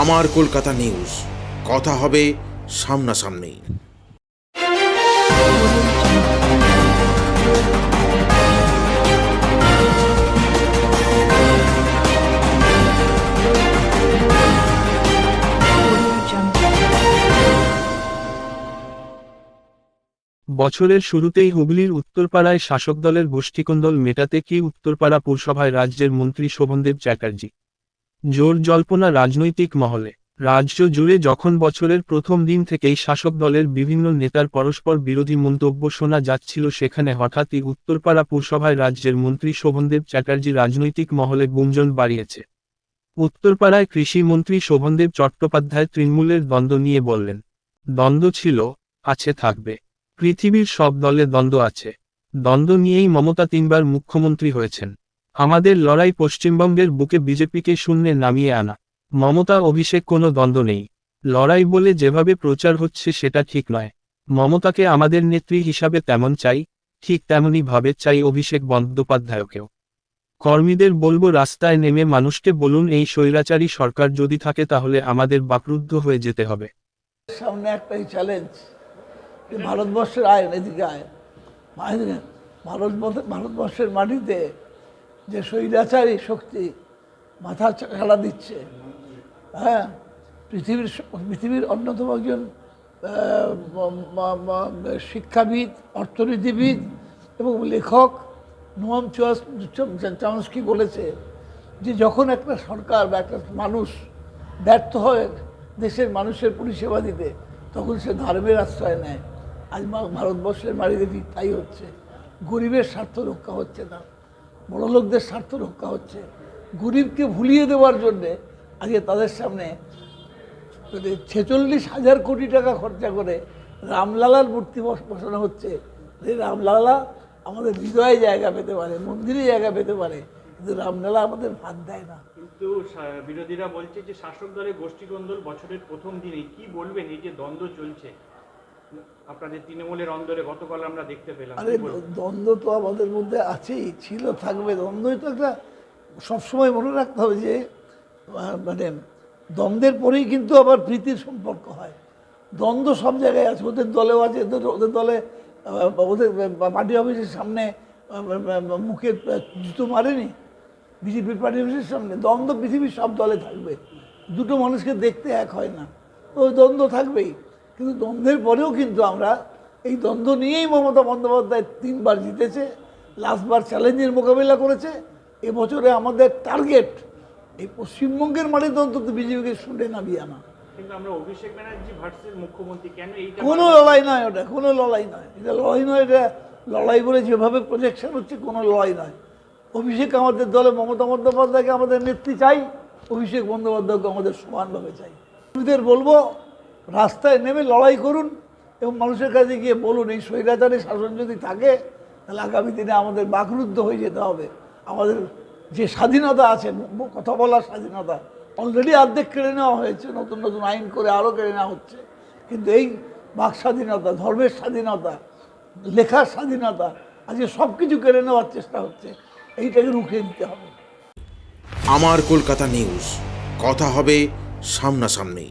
আমার কলকাতা নিউজ, কথা হবে সামনাসামনি। বছরের শুরুতেই হুগলির উত্তরপাড়ায় শাসক দলের গোষ্ঠীকন্দল মেটাতে কি উত্তরপাড়া পুরসভায় রাজ্যের মন্ত্রী শোভনদেব চ্যাটার্জি। জোর জল্পনা রাজনৈতিক মহলে। রাজ্য জুড়ে যখন বছরের প্রথম দিন থেকেই শাসক দলের বিভিন্ন নেতার পরস্পর বিরোধী মন্তব্য শোনা যাচ্ছিল, সেখানে হঠাৎই উত্তরপাড়া পুরসভায় রাজ্যের মন্ত্রী শোভনদেব চ্যাটার্জি রাজনৈতিক মহলে গুঞ্জন বাড়িয়েছে। উত্তরপাড়ায় কৃষিমন্ত্রী শোভনদেব চট্টোপাধ্যায় তৃণমূলের দ্বন্দ্ব নিয়ে বললেন, দ্বন্দ্ব ছিল, আছে, থাকবে। পৃথিবীর সব দলে দ্বন্দ্ব আছে। দ্বন্দ্ব নিয়েই মমতা 3 বার মুখ্যমন্ত্রী হয়েছেন। আমাদের লড়াই পশ্চিমবঙ্গের বুকে বিজেপিকে শূন্যে নামিয়ে আনা। মমতা অভিষেক কোনো দ্বন্দ্ব নেই। লড়াই বলে যেভাবে প্রচার হচ্ছে সেটা ঠিক নয়। মমতাকে আমাদের নেত্রী হিসাবে তেমন চাই, ঠিক তেমনই ভাবে চাই অভিষেক বন্দ্যোপাধ্যায়কেও। কর্মীদের বলবো, রাস্তায় নেমে মানুষকে বলুন, এই স্বৈরাচারী সরকার যদি থাকে তাহলে আমাদের বাকরুদ্ধ হয়ে যেতে হবে। সামনে একটাই চ্যালেঞ্জ, ভারতবর্ষের আইন, এদিকে আইন, ভারতবর্ষের মাটিতে যে স্বৈরাচারী শক্তি মাথা খেলা দিচ্ছে, হ্যাঁ, পৃথিবীর অন্যতম একজন শিক্ষাবিদ, অর্থনীতিবিদ এবং লেখক নোয়াম চমস্কি বলেছে যে যখন একটা সরকার বা একটা মানুষ ব্যর্থ হয় দেশের মানুষের পরিষেবা দিতে, তখন সে ধর্মের আশ্রয় নেয়। আজ ভারতবর্ষের মাটিতে ঠিক তাই হচ্ছে। গরিবের স্বার্থ রক্ষা হচ্ছে না, বড়লোকদের স্বার্থ রক্ষা হচ্ছে। গরিবকে ভুলিয়ে দেওয়ার জন্যে আজকে তাদের সামনে 46,000 কোটি টাকা খরচা করে রামলালার মূর্তি বসানো হচ্ছে। এই রামলালা আমাদের হৃদয়ে জায়গা পেতে পারে, মন্দিরে জায়গা পেতে পারে, কিন্তু রামলালা আমাদের ভাত দেয় না। কিন্তু বিরোধীরা বলছে যে শাসক দলের গোষ্ঠীদ্বন্দ্ব বছরের প্রথম দিনে, কি বলবেন এই যে দ্বন্দ্ব চলছে আপনাদের তৃণমূলের অন্দরে? গতকাল আমরা দেখতে পেলাম। আরে দ্বন্দ্ব তো আমাদের মধ্যে আছেই, ছিল, থাকবে। দ্বন্দ্বই তো একটা সবসময় মনে রাখতে হবে যে মানে দ্বন্দ্বের পরেই কিন্তু আবার প্রীতির সম্পর্ক হয়। দ্বন্দ্ব সব জায়গায় আছে, ওদের দলেও আছে। ওদের দলে ওদের পার্টি অফিসের সামনে মুখে জুতো মারেনি, বিজেপির পার্টি অফিসের সামনে। দ্বন্দ্ব পৃথিবীর সব দলে থাকবে, দুটো মানুষকে দেখতে এক হয় না, তো ওই দ্বন্দ্ব থাকবেই। কিন্তু দ্বন্দ্বের পরেও কিন্তু আমরা এই দ্বন্দ্ব নিয়েই মমতা বন্দ্যোপাধ্যায় 3 বার জিতেছে, লাস্টবার চ্যালেঞ্জের মোকাবিলা করেছে। এবছরে আমাদের টার্গেট এই পশ্চিমবঙ্গের মাটিতে অন্তত বিজেপিকে শুনে নামিয়ে আনা। কিন্তু আমরা অভিষেক ব্যানার্জি ভার্সেস মুখ্যমন্ত্রী, কেন এইটা? কোনো লড়াই নয় ওটা, কোনো লড়াই নয়, এটা লড়াই নয়। এটা লড়াই বলে যেভাবে প্রজেকশন হচ্ছে, কোনো লড়াই নয়। অভিষেক আমাদের দলে, মমতা বন্দ্যোপাধ্যায়কে আমাদের নেত্রী চাই, অভিষেক বন্দ্যোপাধ্যায়কে আমাদের সমানভাবে চাই। কর্মীদের বলবো, রাস্তায় নেমে লড়াই করুন এবং মানুষের কাছে গিয়ে বলুন, এই স্বৈরাচারী শাসন যদি থাকে তাহলে আগামী দিনে আমাদের বাকরুদ্ধ হয়ে যেতে হবে। আমাদের যে স্বাধীনতা আছে, কথা বলার স্বাধীনতা, অলরেডি অর্ধেক কেড়ে নেওয়া হয়েছে, নতুন নতুন আইন করে আরও কেড়ে নেওয়া হচ্ছে। কিন্তু এই বাক স্বাধীনতা, ধর্মের স্বাধীনতা, লেখার স্বাধীনতা, আজকে সব কিছু কেড়ে নেওয়ার চেষ্টা হচ্ছে। এইটাকে রুখে দিতে হবে। আমার কলকাতা নিউজ, কথা হবে সামনাসামনি।